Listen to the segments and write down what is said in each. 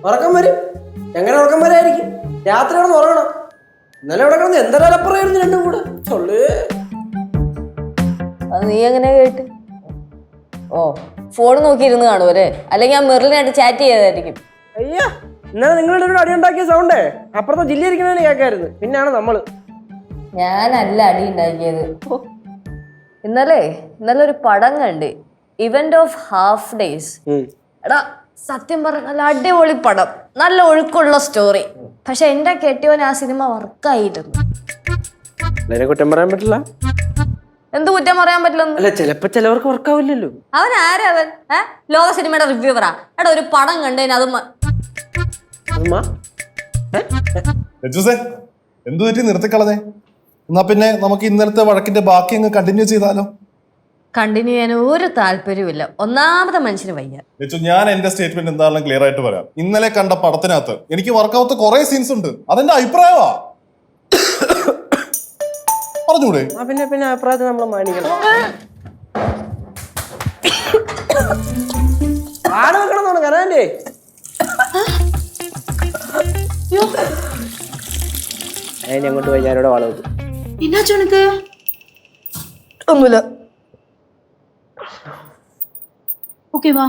ഉറക്കം വരും. എങ്ങനെ ഉറക്കം വരായിരിക്കും? രാത്രി അവിടെ ഉറങ്ങണം. ഇന്നലെ ഇവിടെ കിടന്ന് എന്തരപ്പറയായിരുന്നു രണ്ടും കൂടെ. അത് നീ എങ്ങനെ കേട്ട്? ഓ, ഫോൺ നോക്കിയിരുന്ന് കാണുമല്ലേ? അല്ലെങ്കിൽ ആ മെറിലിനായിട്ട് ചാറ്റ് ചെയ്തായിരിക്കും. അയ്യാ, ഇന്നലെ നിങ്ങളുടെ ഒരു അടി ഉണ്ടാക്കിയ സൗണ്ടേ അപ്പുറത്തെ ജില്ലയിരിക്കുന്നതിന് കേൾക്കായിരുന്നു. പിന്നാണ് നമ്മള്. ഞാനല്ല അടി ഉണ്ടാക്കിയത്. ഇന്നലെ ഒരു പടം കണ്ട്, ഇവന്റ് ഓഫ് ഹാഫ് ഡേയ്സ്. എടാ സത്യം പറഞ്ഞ നല്ല അടിപൊളി പടം, നല്ല ഒഴുക്കുള്ള സ്റ്റോറി. പക്ഷെ എന്റെ കെട്ടിയോൻ ആ സിനിമ വർക്കായിരുന്നു. കുറ്റം പറയാൻ പറ്റില്ല. എന്ത് കുറ്റം പറയാൻ പറ്റില്ല? ചിലപ്പോ ചിലവർക്ക് വർക്കാവില്ലല്ലോ. അവൻ ആരാ? അവൻ ലോക സിനിമയുടെ റിവ്യൂവറാ. എടാ ഒരു പടം കണ്ടതിന് അത് എന്തു പറ്റി നിർത്തിക്കളഞ്ഞേ? എന്നാ പിന്നെ നമുക്ക് ഇന്നലത്തെ വഴക്കിന്റെ ബാക്കി അങ്ങ് കണ്ടിന്യൂ ചെയ്താലോ? കണ്ടിന്യൂ ചെയ്യാൻ ഒരു താല്പര്യമില്ല. ഒന്നാമത്തെ മനുഷ്യന് വയ്യ. ഞാൻ എന്റെ സ്റ്റേറ്റ്മെന്റ് എന്താണെന്ന് ക്ലിയർ ആയിട്ട് പറയാം. ഇന്നലെ കണ്ട പടത്തിനകത്ത് എനിക്ക് വർക്കാവാത്ത കുറെ സീൻസ് ഉണ്ട്. അതെന്റെ അഭിപ്രായമാ. പറഞ്ഞൂടെ? പിന്നെ അഭിപ്രായത്തെ നമ്മൾ മാനിക്കണം. ആട് വെക്കണമെന്നാണ് കരാന്റെ. അങ്ങോട്ട് പോയി ഞാനിവിടെ വാള വെക്കും. ഒന്നുമില്ല. ஓகே வா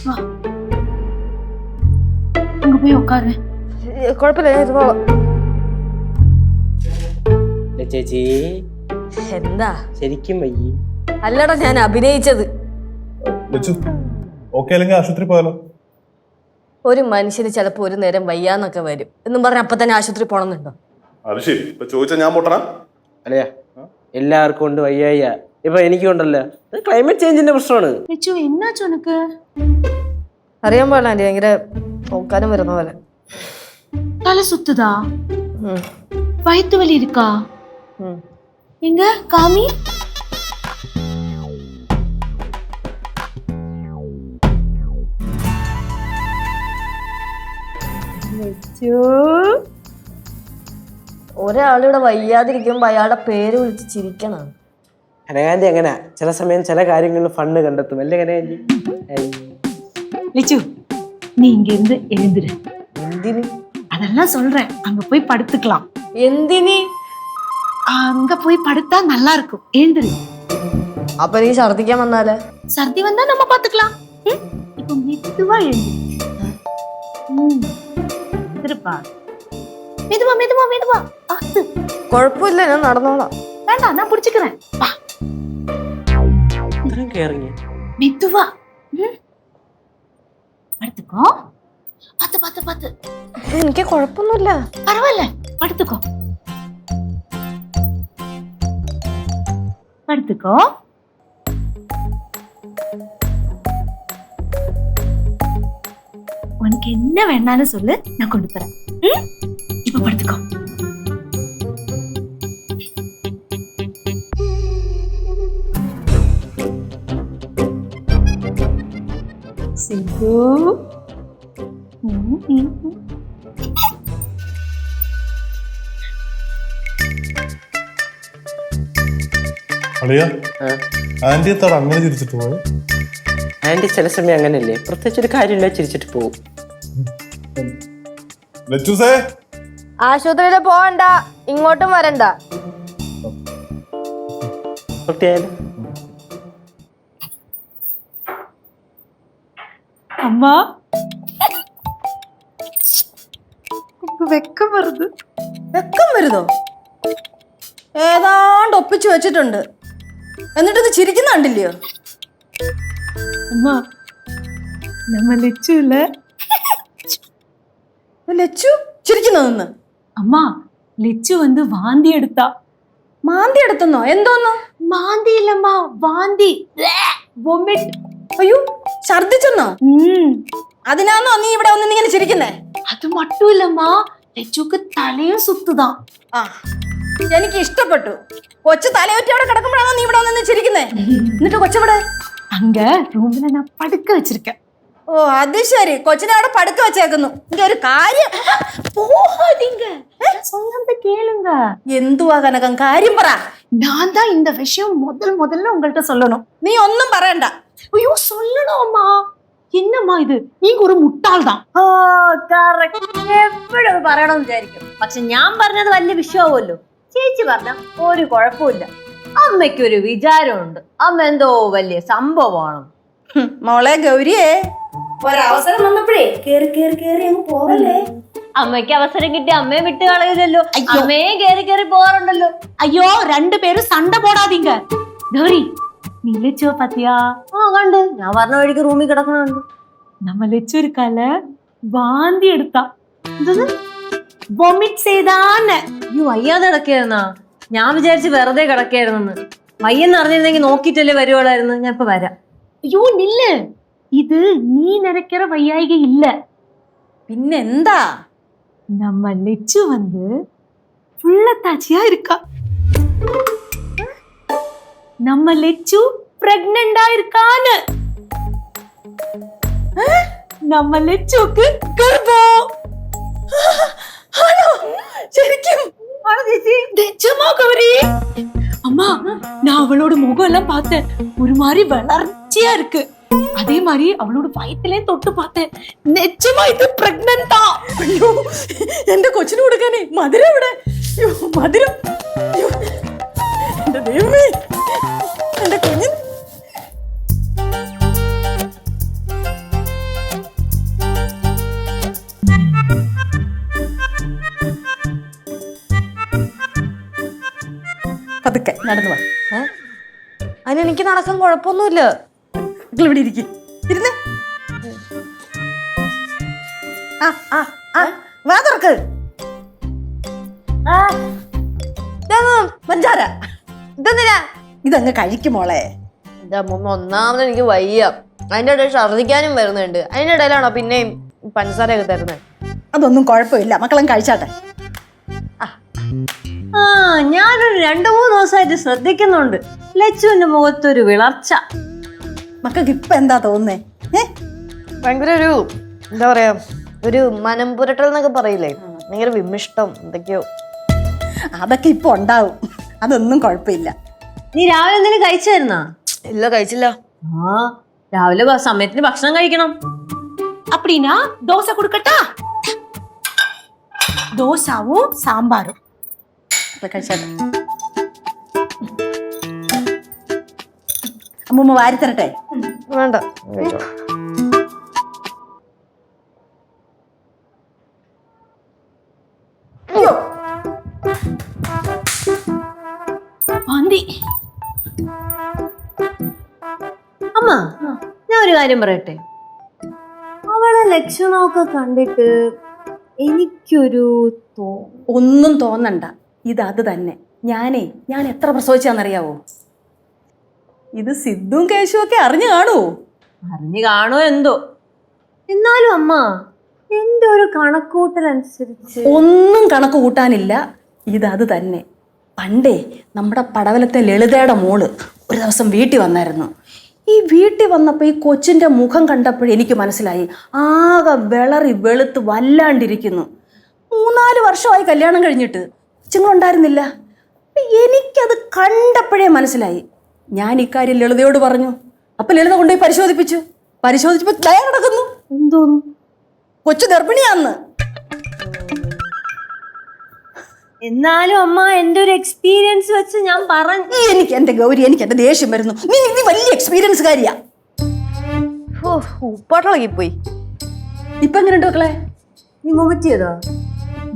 வா அங்க போய் உட்காரு. കുഴപ്പമില്ല. ചേച്ചി എന്താ ശരിക്കും വയ്യ? അല്ലടാ ഞാൻ അഭിനയിച്ചത്. ആശുപത്രി പോയാലോ? ഒരു മനുഷ്യന് ചിലപ്പോ ഒരു നേരം വയ്യാന്നൊക്കെ വരും എന്നും പറഞ്ഞ അപ്പൊ തന്നെ ആശുപത്രി പോണമെന്നുണ്ടോ? അത് ശരി. ഇപ്പൊ ചോദിച്ചാ ഞാൻ പൊട്ടണ? അല്ലയാ, എല്ലാവർക്കും ഉണ്ട് വയ്യായ്യ. ഇപ്പൊ എനിക്കുണ്ടല്ലോ. ക്ലൈമറ്റ് ചേഞ്ചിന്റെ പ്രശ്നമാണ്. അറിയാൻ പാടില്ല. ഭയങ്കര നോക്കാനും വരുന്ന പോലെ. தலை சுத்துதா? வயிற்று வலி இருக்கா? எங்க காமி? ഒരാളിവിടെ വയ്യാതിരിക്കുമ്പോ അയാളുടെ പേര് വിളിച്ച് ചിരിക്കണം. കനകാന്തി അങ്ങനെ ചില സമയം ചില കാര്യങ്ങളിൽ ഫണ്ട് കണ്ടെത്തും അല്ലേ കനകാന്തി? லிச்சு, நீ இங்க இருந்து எழுந்துரு. എന്തിന്? அதெல்லாம் சொல்றேன். அங்க போய் படுத்துக்கலாம். എന്തിനി? அங்க போய் படுத்தா நல்லா இருக்கும். எழுந்துரு. അപ്പൊ നീ ഛർദിക്കാൻ വന്നാല്? சர்தி வந்தா நம்ம பாத்துக்கலாம். இப்போ மெதுவா எழுந்துரு. திருப்பா. மெதுவா மெதுவா மெதுவா. பாத்து. കുഴപ്പമില്ല, ഞാൻ നടന്നോളാം. வேண்டாம், நான் பிடிச்சுக்கிறேன். வா. மெதுவா. படுத்துக்கோ. பாத்து பாத்து பாத்து. എനിക്ക് കുഴപ്പമൊന്നുമില്ല. பரவாயில்ல, படுத்துக்கோ. படுத்துக்கோ. உனக்கு என்ன வேணாலும் சொல்லு, நான் கொண்டு தரேன். இப்ப படுத்துக்கோ. சிந்து. അളിയ, ആന്റി എത്താട് അങ്ങനെ ചിരിച്ചിട്ട് പോയി? ആന്റി ചില സമയം അങ്ങനല്ലേ, പ്രത്യേകിച്ച് ഒരു കാര്യമില്ല ചിരിച്ചിട്ട് പോകും. ആശുപത്രിയിൽ പോവണ്ട, ഇങ്ങോട്ടും വരണ്ട. அம்மா വെക്കം വരുത്. വെക്കം വരുതോ? ഏതാണ്ട് ഒപ്പിച്ചു വെച്ചിട്ടുണ്ട്. എന്നിട്ട് ഇത് ചിരിക്കുന്ന കണ്ടില്ലയോ? அம்மா நம்ம லெச்சு இல்ல. ലച്ചു ചിരിക്കുന്നതെന്ന്. அம்மா லெச்சு வந்து வாந்தி எடுத்தா. മാന്തി എടുത്തെന്നോ? എന്തോന്നോ? மாந்தி இல்லம்மா, வாந்தி. വൊമിറ്റ്. അയ്യോ, ഛർദിച്ചെന്നോ? അതിനാന്നോ നീ ഇവിടെ വന്ന് ഇങ്ങനെ ചിരിക്കുന്നേ? அது மட்டும் இல்லம்மா, லெச்சுக்கு தலையும் சுத்துதான். ആ, എനിക്ക് ഇഷ്ടപ്പെട്ടു. കൊച്ചു തലയൊറ്റി അവിടെ കിടക്കുമ്പോഴാണോ നീ ഇവിടെ വന്ന് ചിരിക്കുന്നേ? എന്നിട്ട് കൊച്ചവിടെ? அங்க ரூம்ல நான் படுக்க வச்சிருக்கேன். ഓ അത് ശരി, കൊച്ചിനെ അവിടെ പടുക്ക വെച്ചേക്കുന്നു. ഇங்க ഒരു കാര്യം. போகாதீங்க, சொன்னதை கேளுங்க. എന്തുവാ കനകം, കാര്യം പറ. நான் தான் இந்த விஷயம் முதல்ல உங்கள்கிட்ட சொல்லணும். നീ ഒന്നും പറയണ്ട. ஐயோ சொல்லணும் அம்மா. என்னம்மா இது, நீங்க ஒரு முட்டாள் தான். ഓ കറക്റ്റ്. എപ്പോഴും പറയണമെന്ന് വിചാരിക്കും, പക്ഷെ ഞാൻ പറഞ്ഞത് വലിയ വിഷയമാവുമല്ലോ. ചേച്ചി പറഞ്ഞ ഒരു കുഴപ്പമില്ല. അമ്മയ്ക്കൊരു വിചാരമുണ്ട്, അമ്മ എന്തോ വലിയ സംഭവമാണ്. മോളെ ഗൗരിയെ, ഒരവസരം വന്നപ്പോഴേ കേറി കേറി കേറി അങ്ങ് പോവല്ലേ. അമ്മയ്ക്ക് അവസരം കിട്ടി അമ്മയെ വിട്ട് കളയില്ലല്ലോ. അമ്മയെ കേറി കേറി പോവാറുണ്ടല്ലോ. ஐயோ ரெண்டு பேரும் சண்டை போடாதீங்க. கௌரி, நீ லெச்சுவ பாத்தியா? ആ കണ്ട്, ഞാൻ പറഞ്ഞ വഴിക്ക് റൂമിൽ കിടക്കണുണ്ട്. நம்ம லெச்சு இருக்கால, வாந்தி எடுத்தா. വൊമിറ്റ് ചെയ്താന്ന്. അയ്യോ വയ്യാതെ കിടക്കായിരുന്നാ? ഞാൻ വിചാരിച്ച് വെറുതെ കിടക്കായിരുന്നെന്ന്. വയ്യെന്ന് അറിഞ്ഞിരുന്നെങ്കിൽ നോക്കിയിട്ടല്ലേ വരുവോളായിരുന്നു. ഞാൻ ഇപ്പൊ വരാം. ஐயோ நில்லு, இது நீ நினைக்கிற வையாயிக இல்ல. പിന്നെന്താ? நம்ம லெச்சு வந்து புள்ளத்தாச்சியா இருக்கா. நம்ம லெச்சு பிரெக்னண்டா இருக்கான்னு. நம்ம லெச்சுக்கு கர்ப்பம். ശരിക്കും? நிஜமா கௌரி? அம்மா, நான் அவளோட முகம் எல்லாம் பார்த்தேன், ஒரு மாதிரி வளர்ச்சியா இருக்கு. அதே மாதிரி அவளோட வயிற்றுலயே தொட்டு பார்த்தேன். நிஜமா இது பிரெக்னன்ட் தான். അയ്യോ, എന്റെ കൊച്ചിന് കൊടുക്കാനേ മധുരം ഇവിടെ. അയ്യോ, മധുരം. അയ്യോ, എന്റെ ദൈവമേ, എന്റെ കുഞ്ഞിന്. പതുക്കെ നടന്നു വാ. അതിനെനിക്ക് നടക്കാൻ കുഴപ്പമൊന്നുമില്ല. നിങ്ങൾ ഇവിടെ ഇരിക്കും. ഇരുന്നേ. ആ ആ ആ, വാ തുറക്ക്. പഞ്ചാര ഇതെന്തിനാ? ഇതങ്ങ് കഴിക്കും മോളെ. എന്റെ അമ്മ, ഒന്നാമത് എനിക്ക് വയ്യ, അതിന്റെ ഇടയിൽ ഛർദിക്കാനും വരുന്നുണ്ട്. അതിന്റെ ഇടയിലാണോ പിന്നെയും പഞ്ചസാരയൊക്കെ തരുന്നത്? അതൊന്നും കുഴപ്പമില്ല, മക്കളും കഴിച്ചാട്ടെ. ആ, ഞാനൊരു 2-3 ദിവസമായിട്ട് ശ്രദ്ധിക്കുന്നുണ്ട് ലച്ചുവിന്റെ മുഖത്തൊരു വിളർച്ച. മക്കൾക്ക് ഇപ്പൊ എന്താ തോന്നുന്നേ? ഭയങ്കര ഒരു എന്താ പറയാ, ഒരു മനം പുരട്ടൽ എന്നൊക്കെ പറയില്ലേ, ഭയങ്കര വിമിഷ്ടം എന്തൊക്കെയോ. അതൊക്കെ ഇപ്പൊ ഉണ്ടാവും, അതൊന്നും കുഴപ്പമില്ല. നീ രാവിലെ എന്തെങ്കിലും കഴിച്ചായിരുന്നാ? ഇല്ല, കഴിച്ചില്ല. ആ, രാവിലെ സമയത്തിന് ഭക്ഷണം കഴിക്കണം. அப்படின்னா தோசை கொடுக்கட்டா? தோசாவும் சாம்பாரும். കഴിച്ചാട്ടെ. അമ്മൂമ്മ വാരി തരട്ടെ? വേണ്ട. வாந்தி. അമ്മ, ഞാൻ ഒരു കാര്യം പറയട്ടെ. അവളെ ലക്ഷണമൊക്കെ കണ്ടിട്ട് എനിക്കൊരു ഒന്നും തോന്നണ്ട, ഇത് അത് തന്നെ. ഞാൻ എത്ര പ്രസവിച്ചാന്നറിയാവോ? ഇത് സിദ്ധുവും കേശുവും ഒക്കെ അറിഞ്ഞു കാണൂ. അറിഞ്ഞു കാണോ എന്തോ. എന്നാലും അമ്മ, എന്റെ ഒരു കണക്കൂട്ടലനുസരിച്ച് ഒന്നും കണക്ക് കൂട്ടാനില്ല, ഇത് അത് തന്നെ. പണ്ടേ നമ്മുടെ പടവലത്തെ ലളിതയുടെ മോള് ഒരു ദിവസം വീട്ടിൽ വന്നായിരുന്നു. ഈ വീട്ടിൽ വന്നപ്പോൾ ഈ കൊച്ചിൻ്റെ മുഖം കണ്ടപ്പോഴേ എനിക്ക് മനസ്സിലായി, ആകെ വിളറി വെളുത്ത് വല്ലാണ്ടിരിക്കുന്നു. 3-4 വർഷമായി കല്യാണം കഴിഞ്ഞിട്ട്, കൊച്ചുങ്ങളുണ്ടായിരുന്നില്ല. എനിക്കത് കണ്ടപ്പോഴേ മനസ്സിലായി. ഞാൻ ഇക്കാര്യം ലളിതയോട് പറഞ്ഞു. അപ്പം ലളിത കൊണ്ടുപോയി പരിശോധിച്ചപ്പോൾ ദയ കിടക്കുന്നു. എന്തോന്നു? കൊച്ചു ഗർഭിണിയാന്ന്. എന്നാലും അമ്മ, എന്റെ ഒരു എക്സ്പീരിയൻസ് വെച്ച് ഞാൻ പറഞ്ഞു. എനിക്ക് എന്റെ ഗൗരി, എനിക്ക് എന്റെ ദേഷ്യം വരുന്നു. നീ വലിയ എക്സ്പീരിയൻസ് കാര്യാ. ഉപ്പാട്ടിളകിപ്പോയി. ഇപ്പൊ എങ്ങനെയുണ്ട് മക്കളെ? നീ മുഖറ്റിയതോ?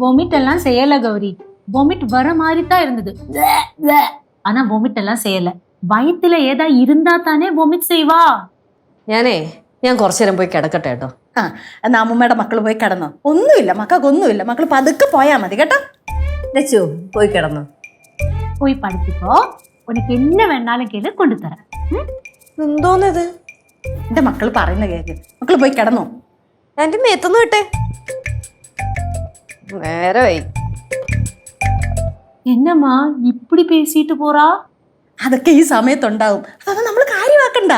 வாமிட் எல்லாம் செய்யல கௌரி. வாமிட் வர மாதிரி தான் இருந்தது. ஆனா வாமிட் எல்லாம் செய்யல. വയറ്റില് ഏതാ ഇരുന്നാ തന്നെ വൊമിറ്റ് ചെയ്യുവാ. ഞാൻ കുറച്ചു നേരം പോയി കിടക്കട്ടെ കേട്ടോ. ആ എന്നാ അമ്മൂമ്മയുടെ മക്കൾ പോയി കിടന്നോ. ഒന്നുമില്ല മക്കൾക്കൊന്നുമില്ല, മക്കൾ പതുക്കെ പോയാ മതി കേട്ടോ. ലച്ചു പോയി കിടന്നോ. പോയി പഠിപ്പിക്കോ. ഉനക്ക് എന്നെ വേണാലും കേട്ട് കൊണ്ടുതരാം. എന്തോന്നത്? എന്റെ മക്കൾ പറയുന്ന കേക്ക്. മക്കൾ പോയി കിടന്നോ. എന്റെ മേത്തൊന്നും ഇട്ടെ. നേരമായി. എന്നമ്മാ ഇപ്പിടി പേസിട്ട് പോറാ? അതൊക്കെ ഈ സമയത്തുണ്ടാവും. അതൊന്നും നമ്മൾ കാര്യമാക്കണ്ട.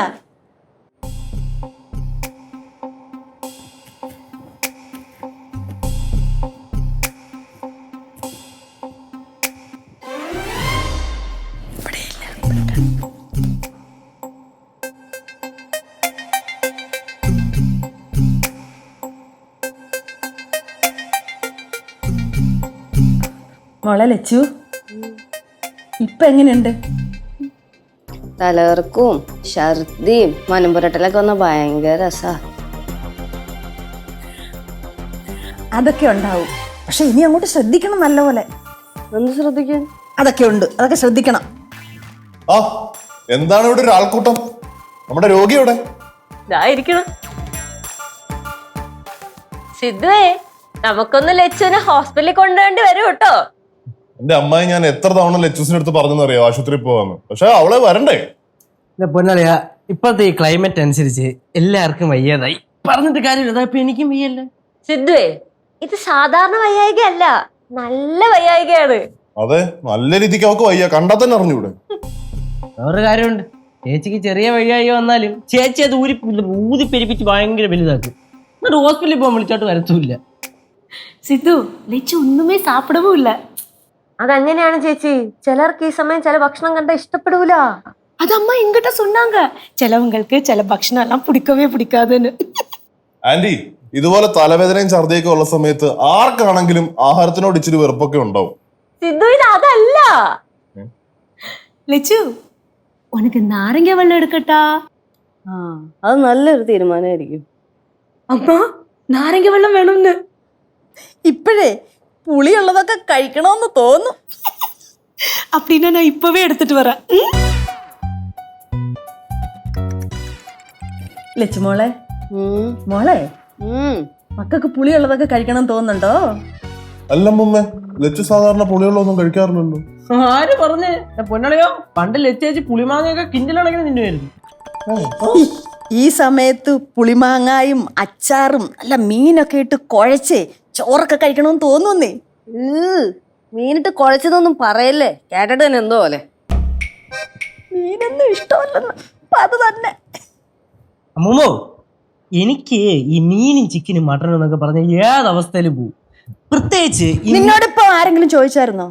മോളെ ലച്ചു, ഇപ്പൊ എങ്ങനെയുണ്ട്? തലകർക്കും ഛർദിയും മനമ്പുരട്ടലൊക്കെ വന്ന ഭയങ്കര രസാ. അതൊക്കെ ഉണ്ടാവും, പക്ഷെ ഇനി അങ്ങോട്ട് ശ്രദ്ധിക്കണം നല്ലപോലെ. എന്ത് ശ്രദ്ധിക്കാൻ? അതൊക്കെ ഉണ്ട്, അതൊക്കെ ശ്രദ്ധിക്കണം. ആ എന്താണ് ഇവിടെ ഒരു ആൾക്കൂട്ടം? നമ്മുടെ രോഗി എവിടെ? ഇരിക്കണം. സിദ്ധുവേ, നമുക്കൊന്ന് ലച്ചുവിനെ ഹോസ്പിറ്റലിൽ കൊണ്ടുവേണ്ടി വരും കേട്ടോ. എന്റെ അമ്മായി ഞാൻ എത്ര തവണ ലച്ചൂസിന്റെ അടുത്ത് പറഞ്ഞെന്നറിയോ ആശുപത്രിയിൽ പോവാന്ന്. പക്ഷെ അവളെ വരണ്ടേ? പൊന്നാളിയാ, ഇപ്പോഴത്തെ ഈ ക്ലൈമറ്റ് അനുസരിച്ച് എല്ലാവർക്കും വയ്യാതായി. പറഞ്ഞിട്ട് കാര്യമില്ല, ഇപ്പൊ എനിക്കും വയ്യല്ലേ. സിദ്ധുവേ, ഇത് സാധാരണ വയ്യായിക അല്ല, നല്ല വയ്യായികയാണ്. അതെ, നല്ല രീതിക്ക് അവക്ക് വയ്യ, കണ്ടാൽ തന്നെ അറിഞ്ഞൂടെ. വേറൊരു കാര്യമുണ്ട്, ചേച്ചിക്ക് ചെറിയ വയ്യായി വന്നാലും ചേച്ചി അത് ഊതിപ്പെരിപ്പിച്ച് ഭയങ്കര വലുതാക്കും. എന്നിട്ട് ഹോസ്പിറ്റലിൽ പോകാൻ വിളിച്ചോട്ട് വരത്തുമില്ല. സിദ്ധു, ലച്ചു ഒന്നുമേ സാപ്പിടവും ഇല്ല. അതങ്ങനെയാണ് ചേച്ചി, ചിലർക്ക് ഈ സമയം ചില ഭക്ഷണം കണ്ട ഇഷ്ടപ്പെടൂല. അത് അമ്മ എங்கிட்ட சொன்னாங்க. ചിലവങ്ങൾക്ക് ചില ഭക്ഷണം എല്ലാം പിടിക്കവേ പിടിക്കാതെന്ന്. ആന്റി, ഇതുപോലെ തലവേദനയും ഛർദിയൊക്കെ ഉള്ള സമയത്ത് ആർക്കാണെങ്കിലും ആഹാരത്തിനോട് ഇച്ചിരി വെറുപ്പൊക്കെ ഉണ്ടാവും. സിദ്ധു, ഇത് അതല്ല. ലച്ചു, ഉനക്ക് നാരങ്ങ വെള്ളം എടുക്കട്ടാ? അത് നല്ലൊരു തീരുമാനമായിരിക്കും. അമ്മ, നാരങ്ങ വെള്ളം വേണമെന്ന്. ഇപ്പോഴേ പുളിയുള്ളതൊക്കെ കഴിക്കണമെന്ന് തോന്നും. அப்படின்னா நான் இப்பவே எடுத்துட்டு வரேன். ലച്ചുമോളെ, മോളെ, മക്കൾക്ക് പുളിയുള്ളതൊക്കെ കഴിക്കണം തോന്നുന്നുണ്ടോ? അല്ല മുമ്മേ, ലച്ചു സാധാരണ പുളിയുള്ളൊന്നും കഴിക്കാറില്ലല്ലോ. ആര് പറഞ്ഞേ? പൊന്നളിയോ, പണ്ട് ലച്ചേച്ചി പുളിമാങ്ങയൊക്കെ കിഞ്ചിലണങ്ങനെ തിന്നുമായിരുന്നു. ഈ സമയത്ത് പുളിമാങ്ങായും അച്ചാറും നല്ല മീനൊക്കെ ഇട്ട് കുഴച്ചേ ചോറൊക്കെ കഴിക്കണമെന്ന് തോന്നുന്നേ. മീനിട്ട് കുഴച്ചതൊന്നും പറയല്ലേ, കേട്ടിട്ട് തന്നെ എന്തോ പോലെ. മീനൊന്നും ഇഷ്ടമല്ലെന്ന്. അത് തന്നെ. അമ്മൂമ്മോ, എനിക്ക് ഈ മീനും ചിക്കനും മട്ടനും എന്നൊക്കെ പറഞ്ഞ ഏതവസ്ഥയിലും പോവും. പ്രത്യേകിച്ച് നിന്നോടിപ്പോ ആരെങ്കിലും ചോദിച്ചായിരുന്നോ?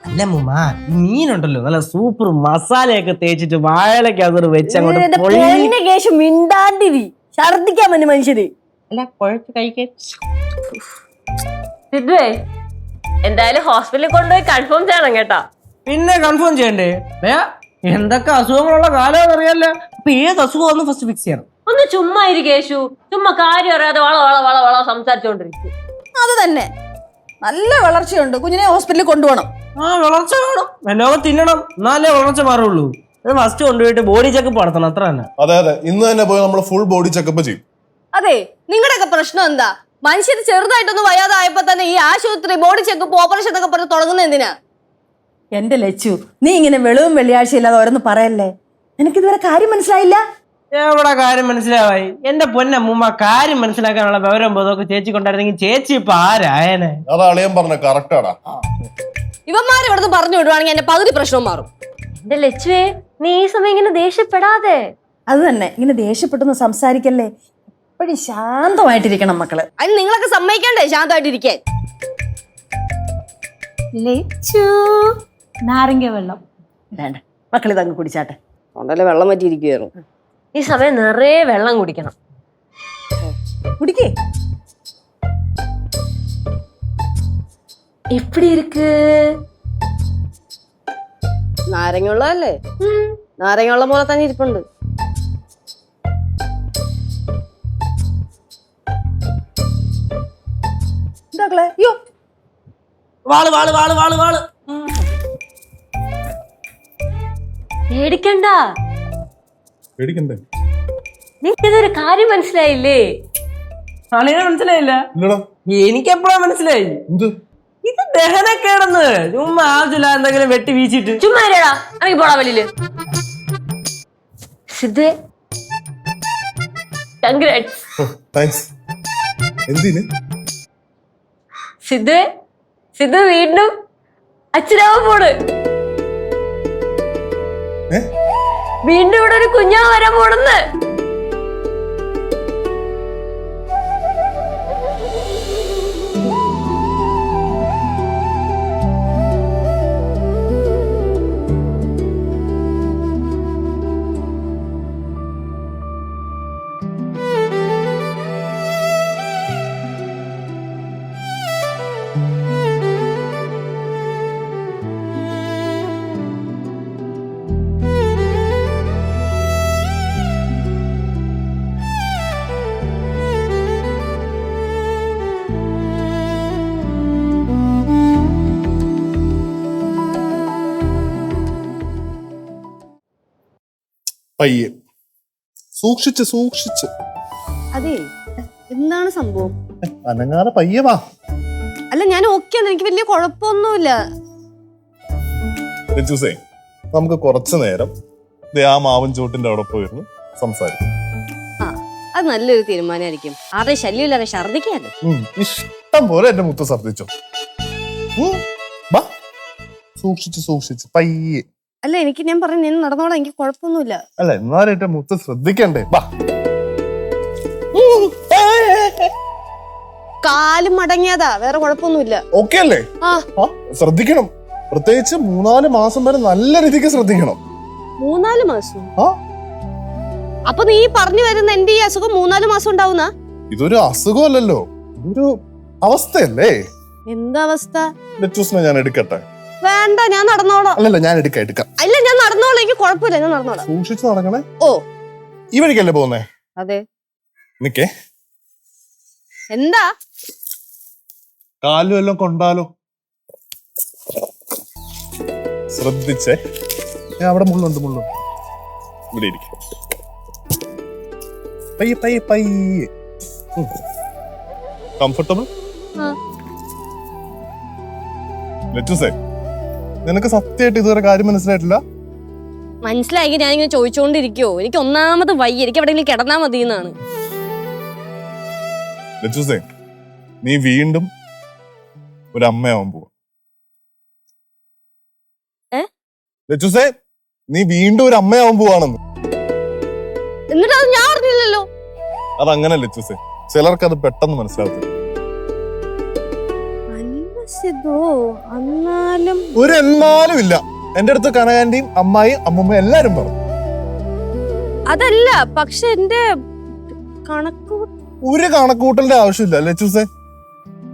അല്ല അമ്മൂമ്മ, ഈ മീനുണ്ടല്ലോ നല്ല സൂപ്പർ മസാലയൊക്കെ തേച്ചിട്ട് വാഴലൊക്കെ അതൊരു വെച്ച് അങ്ങോട്ട് കേശം മിണ്ടാണ്ടിരി, ഛർദിക്കാൻ പറ്റും മനുഷ്യര്. അല്ല കുഴച്ച് കഴിക്കാൻ. സിദ്ധുവേ, എന്തായാലും ഹോസ്പിറ്റലിൽ കൊണ്ടുപോയി കൺഫേം ചെയ്യണം കേട്ടോ. പിന്നെ കൺഫേം ചെയ്യണ്ടേ? എന്തൊക്കെ അസുഖങ്ങളുള്ള കാലം അറിയാലോ. അപ്പൊ ഏത് അസുഖം ഫസ്റ്റ് ഫിക്സ് ചെയ്യണം. ഒന്ന് ചുമ്മാ കേശു, ചുമ്മാ കാര്യം അറിയാതെ വള വള വള വള സംസാരിച്ചോണ്ടിരിക്കും. അത് തന്നെ, നല്ല വളർച്ചയുണ്ട്, കുഞ്ഞിനെ ഹോസ്പിറ്റലിൽ കൊണ്ടുപോകണം. വളർച്ച വേണം, വല്ലതും തിന്നണം, എന്നാലേ വളർച്ച മാറുള്ളൂ. അത് ഫസ്റ്റ് കൊണ്ടുപോയിട്ട് ബോഡി ചെക്കപ്പ് നടത്തണം, അത്ര തന്നെ. അതെ അതെ, ഇന്ന് തന്നെ പോയി നമ്മൾ ഫുൾ ബോഡി ചെക്കപ്പ് ചെയ്യും. അതെ, നിങ്ങളുടെയൊക്കെ പ്രശ്നം എന്താ? മനുഷ്യര് ചെറുതായിട്ടൊന്നും വയ്യാതായപ്പോ തന്നെ ഈ ആശുപത്രി ബോഡി ചെക്കപ്പ് ഓപ്പറേഷൻ എന്നൊക്കെ പറഞ്ഞ് തുടങ്ങുന്നത് എന്തിനാ? എന്റെ ലച്ചു, നീ ഇങ്ങനെ വെളിവും വെള്ളിയാഴ്ച ഇല്ലാതെ ഓരോന്ന് പറയല്ലേ. എനിക്കിതുവരെ കാര്യം മനസ്സിലായില്ല. എവിടെ കാര്യം മനസ്സിലാവായി? എന്റെ പൊന്നമ്മൂമ്മ, കാര്യം മനസ്സിലാക്കാനുള്ള വിവരം ബോധമൊക്കെ ചേച്ചി കൊണ്ടായിരുന്നെങ്കിൽ ചേച്ചി ഇപ്പൊ ആരായനെ. അത് അളിയൻ പറഞ്ഞ കറക്റ്റാടാ. ഇവന്മാരെ ഇവിടുന്ന് പറഞ്ഞു വിടുവാണെങ്കിൽ എന്റെ പകുതി പ്രശ്നവും മാറും. എന്റെ ലച്ചുവേ, നീ ഈ സമയം ഇങ്ങനെ ദേഷ്യപ്പെടാതെ. അത് തന്നെ, ഇങ്ങനെ ദേഷ്യപ്പെട്ടൊന്ന് സംസാരിക്കല്ലേ. എപ്പോഴും ശാന്തമായിട്ടിരിക്കണം മക്കള്. അതിന് നിങ്ങളൊക്കെ സമ്മതിക്കണ്ടേ ശാന്തമായിട്ടിരിക്കാൻ? ലച്ചു, നാരങ്ങ വെള്ളം വേണ്ട, മക്കൾ ഇതങ്ങ് കുടിച്ചാട്ടെ. അതുകൊണ്ടല്ലേ വെള്ളം പറ്റിയിരിക്കുകയായിരുന്നു. ഈ സമയം നിറയെ വെള്ളം കുടിക്കണം. കുടിക്കേ. എപ്പിടി ഇരിക്ക്? നാരങ്ങ വെള്ളമല്ലേ? നാരങ്ങ വെള്ളം പോലെ തന്നെ ഇരിപ്പുണ്ട്. എന്താക്കളെ? അയ്യോ, വാള് വാള് വാള് വാള് വാള്. പേടിക്കണ്ട, പേടിക്കണ്ടേ? നിനക്കിതൊരു കാര്യം മനസ്സിലായില്ലേ? അളിയനെ മനസ്സിലായില്ല? ഇല്ലടാ. എനിക്കെപ്പോഴാ മനസ്സിലായി. എന്ത്? ഇത് ദഹനക്കേടെന്ന്. ചുമ്മാ ആവശ്യമില്ല എന്തെങ്കിലും വെട്ടി വീശിട്ട്. ചുമ്മാ ഇരിടാ, ഇറങ്ങി പോടാ വെളിയില്. സിദ്ധു, കൺഗ്രാറ്റ്സ്. താങ്ക്സ്. എന്തിന്? സിദ്ധു, സിദ്ധു വീണ്ടും അച്ഛനാവാൻ പോണ്. വീണ്ടും ഇവിടെ ഒരു കുഞ്ഞാ വരാൻ പോണെന്ന്. പയ്യെ സൂക്ഷിച്ച് സൂക്ഷിച്ച്. അതെ, എന്താണ് സംഭവം? അനങ്ങാതെ പയ്യെ വാ. അല്ല, ഞാൻ ഓക്കെയാണ്, എനിക്ക് വലിയ കുഴപ്പമൊന്നുമില്ല. ലച്ചൂസേ, നമുക്ക് കുറച്ചു നേരം ആ മാവൻ ചോട്ടിന്റെ അവിടെ പോയിരുന്നു സംസാരിക്കും. ആ, അത് നല്ലൊരു തീരുമാനമായിരിക്കും. ആരുടെ ശല്യമില്ലാതെ ഛർദിക്കാതെ. ഇഷ്ടം പോലെ എന്റെ മുത്ത് ഛർദിച്ചോ. സൂക്ഷിച്ച് സൂക്ഷിച്ച് പയ്യെ. അല്ല, എനിക്ക് ഞാൻ പറഞ്ഞു, ഞാൻ നടന്നോളാം, എനിക്ക് കുഴപ്പമൊന്നുമില്ല. അല്ല, എന്നാലും എന്റെ മുത്ത് ശ്രദ്ധിക്കണ്ടേ? വാ. കാലും മടങ്ങിയതാ, വേറെ കുഴപ്പമൊന്നുമില്ല. ഓക്കെ അല്ലേ? ആ, ശ്രദ്ധിക്കണം. പ്രത്യേകിച്ച് 3-4 മാസം വരെ നല്ല രീതിക്ക് ശ്രദ്ധിക്കണം. 3-4 മാസം? ആ, അപ്പൊ നീ പറഞ്ഞു വരുന്ന എന്റെ ഈ അസുഖം 3-4 മാസം ഉണ്ടാവുന്ന? ഇതൊരു അസുഖമല്ലല്ലോ, ഇതൊരു അവസ്ഥയല്ലേ? എന്താ അവസ്ഥ? ലച്ചൂസിനെ ഞാൻ എടുക്കട്ടെ? വേണ്ട, ഞാൻ നടന്നോളാം. അല്ലല്ല, ഞാൻ എടുക്കാം. അല്ല, ഞാൻ നടന്നോളാം, എനിക്ക് കുഴപ്പമില്ല, ഞാൻ നടന്നോളാം. സൂക്ഷിച്ച് നടക്കണേ. ഓ, ഈ വഴിക്കല്ലേ പോകുന്നേ? അതെ. നിക്കേ, എന്താ? കാലും എല്ലാം കൊണ്ടാലോ? ശ്രദ്ധിച്ചേ. അവിടെ മുള്ളുണ്ട്. ഇവിടെ ഇരിക്കും. പയ്യെ പയ്യെ പയ്യെ. കംഫർട്ടബിൾ? ലച്ചൂസേ, നിനക്ക് സത്യമായിട്ട് ഇതുവരെ കാര്യം മനസ്സിലായിട്ടില്ല? മനസ്സിലായി, ഞാനിങ്ങനെ ചോദിച്ചോണ്ടിരിക്കോ. എനിക്ക് ഒന്നാമത് വയ്യ, എനിക്ക് എവിടെയെങ്കിലും കിടന്നാ മതി എന്നാണ്. ലച്ചൂസേ, നീ വീണ്ടും ഒരു അമ്മയാവാൻ പോവാ. ലച്ചൂസേ, നീ വീണ്ടും ഒരു അമ്മയാവാൻ പോവാണെന്ന്. എന്നിട്ട് അത് ഞാൻ അറിഞ്ഞില്ലല്ലോ. അതങ്ങനെ ലച്ചൂസേ, ചിലർക്ക് അത് പെട്ടെന്ന് മനസ്സിലാകത്തില്ല. ഒരു എന്നാലും ഇല്ല. എന്റെ അടുത്ത് കനകാന്റിയും അമ്മായി അമ്മൂമ്മ എല്ലാരും പറഞ്ഞു. അതല്ല, പക്ഷെ എന്റെ കണക്ക് ഒരു കണക്കൂട്ടലിന്റെ ആവശ്യമില്ല ലച്ചൂസേ.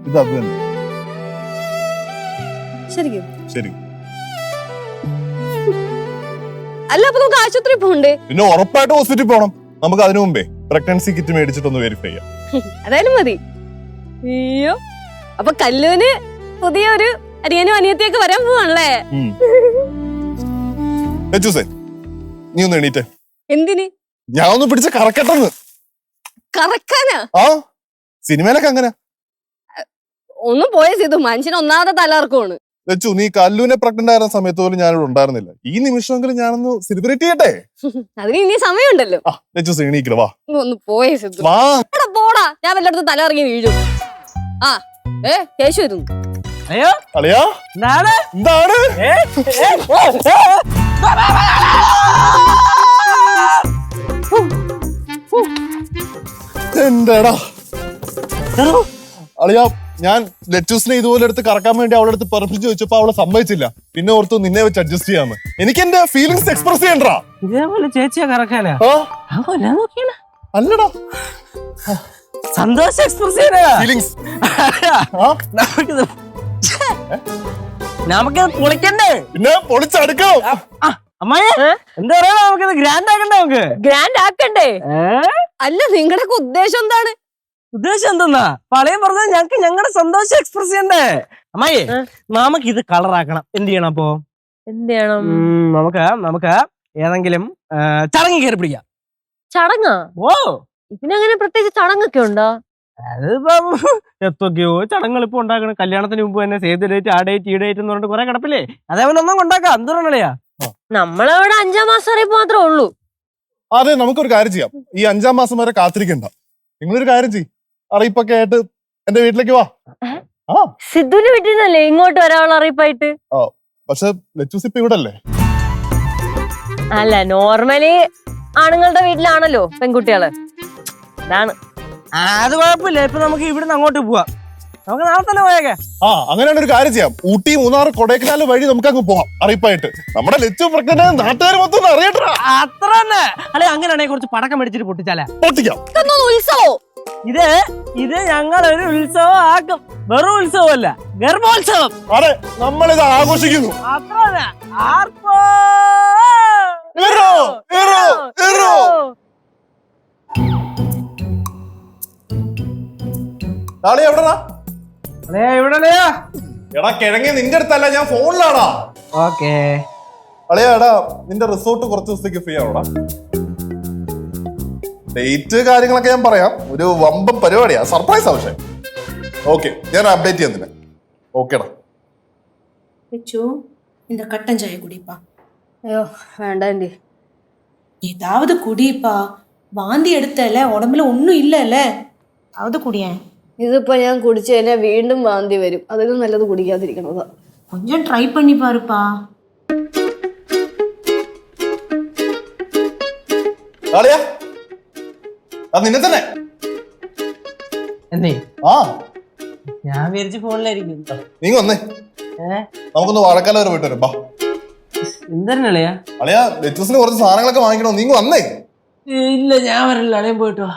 ഇത് അത് തന്നെ. ശരിക്കും? ശരി. അല്ല, അപ്പൊ നമുക്ക് ആശുപത്രി പോണ്ടേ? പിന്നെ ഉറപ്പായിട്ട് ഹോസ്പിറ്റലിൽ പോകണം. നമുക്ക് അതിനു മുമ്പേ പ്രഗ്നൻസി കിറ്റ് മേടിച്ചിട്ടൊന്ന് വെരിഫൈ ചെയ്യാം. അതായാലും മതി. അയ്യോ, അപ്പൊ കല്ലൂന് പുതിയൊരു അനിയനും അനിയത്തിയൊക്കെ വരാൻ പോവാണല്ലേ? ലച്ചൂസേ, നീ ഒന്ന് എണീറ്റേ. എന്തിന്? ഞാൻ ഒന്ന് പിടിച്ച കറക്കട്ടെന്ന്. കറക്കാനാ? ആ, സിനിമയിലൊക്കെ അങ്ങനെ. ഒന്നും പോയ ചെയ്തു, മനുഷ്യന് ഒന്നാമത്തെ തലർക്കമാണ്. ലച്ചു, നീ കല്ലൂനെ പ്രഗ്നന്റ് ആയിരുന്ന സമയത്ത് പോലും ഞാനിവിടെ ഉണ്ടായിരുന്നില്ല. ഈ നിമിഷമെങ്കിലും ഞാനൊന്ന് സെലിബ്രേറ്റ് ചെയ്യട്ടെ. അതിന് ഇനി സമയമുണ്ടല്ലോ. ലച്ചു എണീക്കില്ല, വാ. ഒന്ന് പോയ ചെയ്തു. വാ. പോടാ, ഞാൻ വല്ലയിടത്തും തല ഇറങ്ങി വീഴും. ആ, കേശു വരുന്നു. അയ്യോ, അളിയാ, എന്താണ്? എന്താണ്? എന്താടാ അളിയാ, ഞാൻ ലച്ചൂസിനെ ഇതുപോലെ എടുത്ത് കറക്കാൻ വേണ്ടി അവളെ അടുത്ത് പെർമിഷൻ ചോദിച്ചപ്പോ അവളെ സമ്മതിച്ചില്ല. പിന്നെ ഓർത്തു നിന്നെ വെച്ച് അഡ്ജസ്റ്റ് ചെയ്യാന്ന്. എനിക്ക് എന്റെ ഫീലിങ്സ് എക്സ്പ്രസ് ചെയ്യണ്ടാ. ഇതേപോലെ ചേച്ചിയെ കറക്കാനാ? അല്ലടാ, സന്തോഷം എക്സ്പ്രസ് ചെയ്യാനാ ഫീലിങ്സ്. നമുക്കിത് പൊളിക്കണ്ടേ? പിന്നെ പൊളിച്ചടുക്കണം. അമ്മായി, എന്താ പറയാ, നമുക്കിത് ഗ്രാൻഡ് ആക്കണ്ടേ? നമുക്ക് ഗ്രാൻഡ് ആക്കണ്ടേ? അല്ല, നിങ്ങളുടെ ഉദ്ദേശം എന്താണ്? ഉദ്ദേശം എന്തെന്നാ പളയം പറഞ്ഞാൽ ഞങ്ങക്ക് ഞങ്ങളുടെ സന്തോഷം എക്സ്പ്രസ് ചെയ്യണ്ടേ അമ്മായി നമുക്ക് ഇത് കളറാക്കണം. എന്ത് ചെയ്യണം അപ്പോ? എന്ത് ചെയ്യണം? നമുക്ക് ഏതെങ്കിലും ചടങ്ങ് കയറി പിടിക്കാം. ചടങ്ങാ? ഓ ഇതിനങ്ങനെ പ്രത്യേകിച്ച് ചടങ്ങൊക്കെ ഉണ്ടോ? അതിപ്പം എത്തൊക്കെയോ ചടങ്ങുകൾ ഇപ്പൊ ഉണ്ടാക്കണം. കല്യാണത്തിന് മുമ്പ് തന്നെ സേവ് ഡേറ്റ് ആ ഡേറ്റ് ഈ ഡേറ്റ് എന്ന് പറഞ്ഞിട്ട് കുറെ കിടപ്പില്ലേ, അതേപോലെ ഒന്നും ഉണ്ടാക്കാം. എന്തുകൊണ്ടാ നമ്മളവിടെ 5-ാം മാസം അറിയിപ്പ് മാത്രമേ ഉള്ളൂ. അതെ, നമുക്കൊരു കാര്യം ചെയ്യാം. ഈ 5-ാം മാസം വരെ കാത്തിരിക്കണ്ട. നിങ്ങളൊരു കാര്യം ചെയ്യും, അറിയിപ്പൊക്കെ ആയിട്ട് എന്റെ വീട്ടിലേക്ക് വാ. സിദ്ധുവിന്റെ വീട്ടിൽ നിന്നല്ലേ ഇങ്ങോട്ട് വരാനുള്ള അറിയിപ്പായിട്ട്? പക്ഷെ ലച്ചൂസ് ഇപ്പൊ ഇവിടെ അല്ലേ? അല്ല, നോർമലി ആണുങ്ങളുടെ വീട്ടിലാണല്ലോ പെൺകുട്ടികള്. അതാണ്. അത് കുഴപ്പമില്ല. ഇപ്പൊ നമുക്ക് ഇവിടുന്ന് അങ്ങോട്ട് പോവാം. നമുക്ക് നാളെ തന്നെ പോയേക്കെ. അങ്ങനെയാണ് ഒരു കാര്യം ചെയ്യാം. ഊട്ടി, മൂന്നാർ, കൊടൈക്കനാൽ വഴി നമുക്ക് അങ്ങ് പോവാം അറിയിപ്പായിട്ട്. നമ്മുടെ ലച്ചു പ്രഗ്നന്റ് നാട്ടുകാർ മൊത്തം അറിയട്ടാ. അത്ര തന്നെ. അല്ലെ അങ്ങനെയാണെങ്കിൽ കുറച്ച് പടക്കം മേടിച്ചിട്ട് പൊട്ടിച്ചാലേ? പൊട്ടിക്കാം. ഉത്സവം ഇത് ഞങ്ങളൊരു ഉത്സവം ആക്കും. വെറും ഉത്സവമല്ല, ഗർഭോത്സവം. അതെ, നമ്മളിത് ആഘോഷിക്കുന്നു. അത്ര തന്നെ. ആർപ്പോ എടാ കിഴങ്ങി, നിന്റെ അടുത്തല്ല, ഞാൻ ഫോണിലാടാ. ഓക്കേ അളിയാ, എടാ നിന്റെ റിസോർട്ട് കുറച്ച് ദിവസത്തേക്ക് ഫ്രീ ആണോടാ? ഡേറ്റ് കാര്യങ്ങളൊക്കെ ഞാൻ പറയാം. ഒരു വമ്പൻ പരിപാടിയാ, സർപ്രൈസ് ആവശ്യം. ഓക്കെ, ഞാൻ അപ്ഡേറ്റ് ചെയ്യാൻ തന്നെ. ഓക്കേടാ. இந்த கட்டன் சாய குடிப்பா. അയ്യോ വേണ്ട ആന്റി. ஏதாவது குடிப்பா. வாந்தி எடுத்தல, உடம்புல ஒன்றும் இல்லைல்ல, அதாவது குடியேன். ഇതിപ്പോ ഞാൻ കുടിച്ചു കഴിഞ്ഞാൽ വീണ്ടും വാന്തി വരും. അതിലും നല്ലത് കുടിക്കാതിരിക്കണതാ. கொஞ்சம் ட்ரை பண்ணி பாருப்பா. അളിയാ, അത് നിന്നെ തന്നെ. എന്നേ ആ, ഞാൻ വിചാരിച്ച് ഫോണിലായിരിക്കും. നീ വന്നേ, നമുക്കൊന്ന് വാഴക്കാല വരെ പോയിട്ട് വരും. ബാ. എന്തന്നെ അളിയാ? അളിയാ, ലെറ്റൂസിന് കുറച്ച് സാധനങ്ങളൊക്കെ വാങ്ങിക്കണോ? നീ വന്നേ. ഇല്ല, ഞാൻ വരില്ല. അളിയൻ പോയിട്ടോ.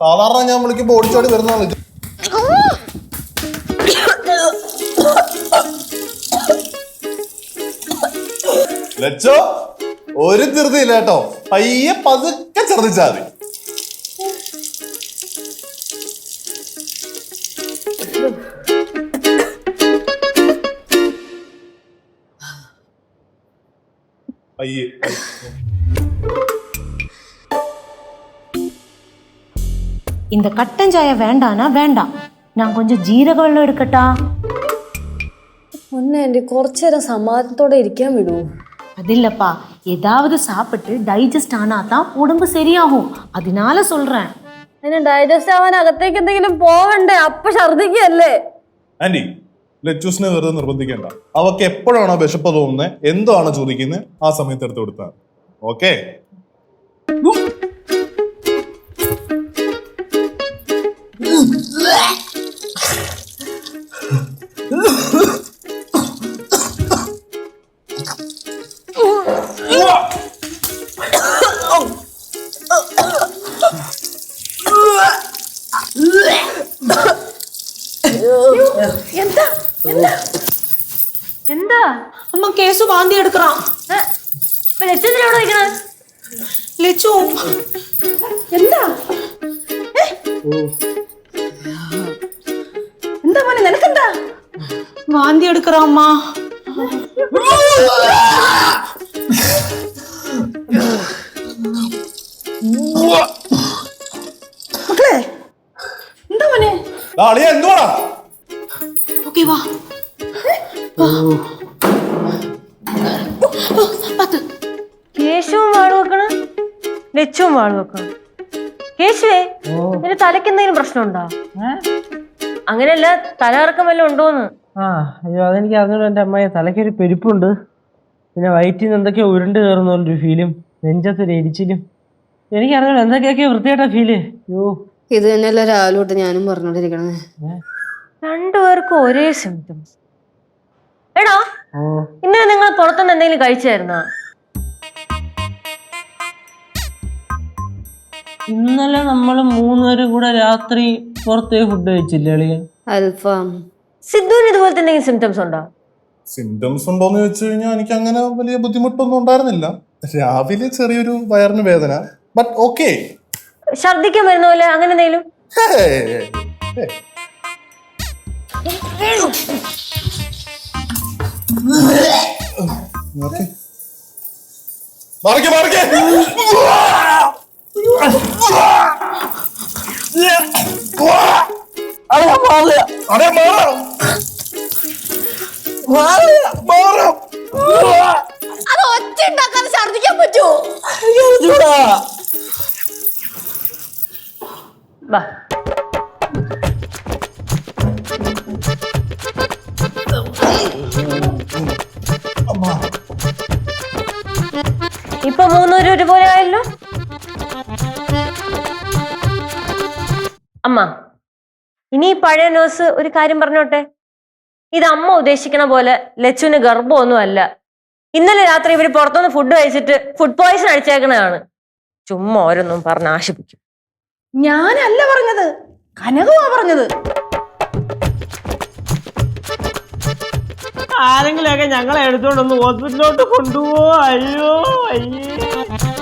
സാധാരണ ഞാൻ വിളിക്കുമ്പോ ഓടിച്ചോടി വരുന്ന ലച്ചോ, ഒരു ധൃതിയില്ല കേട്ടോ. പയ്യെ പതുക്കെ ഛർദിച്ചാ മതി. പയ്യെ. இந்த கட்டன் சாய வேண்டானா வேண்டாம். நான் கொஞ்சம் ஜீரக வெள்ளம் எடுக்கட்டா? ഒന്നേ ആന്റി, കുറച്ചു നേരം സമാധാനത്തോടെ ഇരിക്കാൻ വിടൂ. அதில்லப்பா, ஏதாவது சாப்பிட்டு டைஜஸ்ட் ஆனா தான் உடம்பு சரியாகும். அதனால சொல்றேன். അതിന് ഡൈജസ്റ്റ് ആവാൻ അകത്തേക്ക് എന്തെങ്കിലും പോവണ്ടേ? അപ്പൊ ഛർദിക്കല്ലേ? ആന്റി, ലച്ചൂസിനെ വെറുതെ നിർബന്ധിക്കേണ്ട. അവക്ക് എപ്പോഴാണോ വിശപ്പ് തോന്നുന്നത്, എന്തോ ആണോ ചോദിക്കുന്നത്, ആ സമയത്ത് എടുത്ത് കൊടുത്താൽ. ഓക്കെ? എന്താ அம்மா கேசு வாந்தி எடுக்கிறான். ലച്ചെവിടെ നിൽക്കണേ? லெச்சு എന്താ എന്താ മോനെ, നിനക്കെന്താ? വാന്തി എടുക്കറാ അമ്മ. മക്കളെ എന്താ മോനെ? അളിയാ, എന്തുവാടാ? ഓക്കേ വാ. കേശവും വാള് വെക്കണം, ലച്ചുവും വാള് വെക്കണം. കേശുവേ, നിന്റെ തലയ്ക്ക് എന്തെങ്കിലും പ്രശ്നമുണ്ടോ? അങ്ങനെയല്ല, തലകറക്കം വല്ലതും ഉണ്ടോന്ന്? അയ്യോ, അതെനിക്ക് അറിഞ്ഞോളൂ. എന്റെ അമ്മയെ തലയ്ക്കൊരു പെരുപ്പുണ്ട്. പിന്നെ വയറ്റിൽ നിന്ന് എന്തൊക്കെയോ ഉരുണ്ട് കയറുന്ന പോലൊരു ഫീലും, നെഞ്ചത്തൊരു എരിച്ചിലും. എനിക്കറിഞ്ഞോളൂ എന്തൊക്കെയൊക്കെയോ വൃത്തിയായിട്ടാ ഫീല്. അയ്യോ, ഇത് തന്നെയല്ല രാവിലെ തൊട്ട് ഞാനും പറഞ്ഞോണ്ടിരിക്കണേ. രണ്ടുപേർക്കും ഒരേ സിംറ്റംസ്. എടാ, ഇന്നലെ നിങ്ങൾ പുറത്തുനിന്ന് എന്തെങ്കിലും കഴിച്ചായിരുന്നോ? ഇന്നലെ നമ്മൾ 3 പേരും കൂടെ രാത്രി പുറത്തേ ഫുഡ് കഴിച്ചില്ലേ അളിയ? അൽഫാം. സിദ്ധുവിന് ഇതുപോലത്തെ എന്തെങ്കിലും സിംറ്റംസ് ഉണ്ടോ? സിംറ്റംസ് ഉണ്ടോന്ന് ചോദിച്ചു കഴിഞ്ഞാൽ എനിക്ക് അങ്ങനെ വലിയ ബുദ്ധിമുട്ടൊന്നും ഉണ്ടായിരുന്നില്ല. രാവിലെ ചെറിയൊരു വയറിന് വേദന, ബട്ട് ഓക്കെ. ഛർദിക്കാൻ വരുന്ന പോലെ അങ്ങനെ എന്തെങ്കിലും? മാറിക്കേ മാറിക്കേ അതെ മാറാം അത് ഒറ്റ ഉണ്ടാക്കാതെ ഛർദിക്കാൻ പറ്റുമോ? വാ. ഇപ്പൊ മൂന്നൂര് ഒരുപോലെ ആയല്ലോ. അമ്മ, ഇനി ഈ പഴയ നേഴ്സ് ഒരു കാര്യം പറഞ്ഞോട്ടെ. ഇത് അമ്മ ഉദ്ദേശിക്കണ പോലെ ലച്ചുവിന് ഗർഭമൊന്നും അല്ല. ഇന്നലെ രാത്രി ഇവര് പുറത്തുനിന്ന് ഫുഡ് കഴിച്ചിട്ട് ഫുഡ് പോയിസൺ അടിച്ചേക്കണതാണ്. ചുമ്മാ ഓരോന്നും പറഞ്ഞ് ആശിപ്പിക്കും. ഞാനല്ല പറഞ്ഞത്, കനകമാ പറഞ്ഞത്. ആരെങ്കിലുമൊക്കെ ഞങ്ങളെ എടുത്തോണ്ടൊന്ന് ഹോസ്പിറ്റലിലോട്ട് കൊണ്ടുപോവോ? അയ്യോ അയ്യേ.